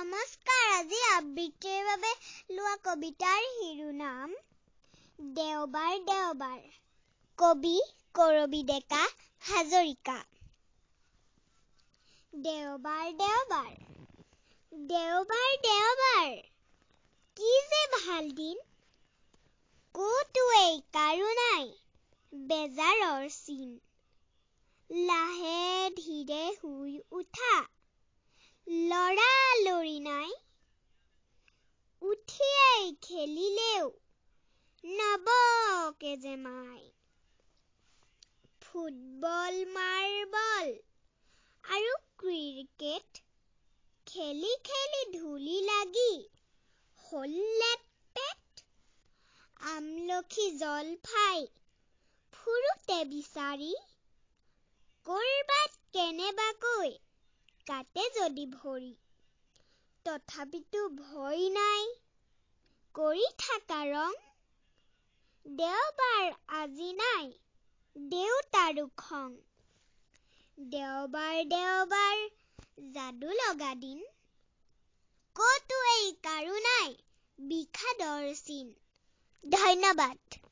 নমস্কাৰ। আজি আবৃত্তিৰ বাবে লোৱা কবিতাৰ শিৰোনাম দেওবাৰ দেওবাৰ। কবি কৰবী ডেকা হাজৰিকা। দেওবাৰ দেওবাৰ, দেওবাৰ দেওবাৰ, কি যে ভাল দিন, ক'তো এই কাৰো নাই বেজাৰৰ চিন। লাহে ধীৰে শুই উঠা, লৰা-লৰি নাই, উঠিয়েই খেলিলেও নবকে যে মাই। ফুটবল, মাৰ্বল আৰু ক্ৰিকেট খেলি খেলি ধূলি লাগি হ'ল লেট-পেট। আমলখি জলফাই ফুৰোতে বিচাৰি কৰবাত কেনেবাকৈ কাটে যদি ভৰি। তথাপিতো ভয় নাই কৰি থাকা ৰং, দেওবাৰ আজি নাই দেউতাৰো খং। দেওবাৰ দেওবাৰ, যাদু লগা দিন, ক'তো এই কাৰো নাই বিষাদৰ চিন। ধন্যবাদ।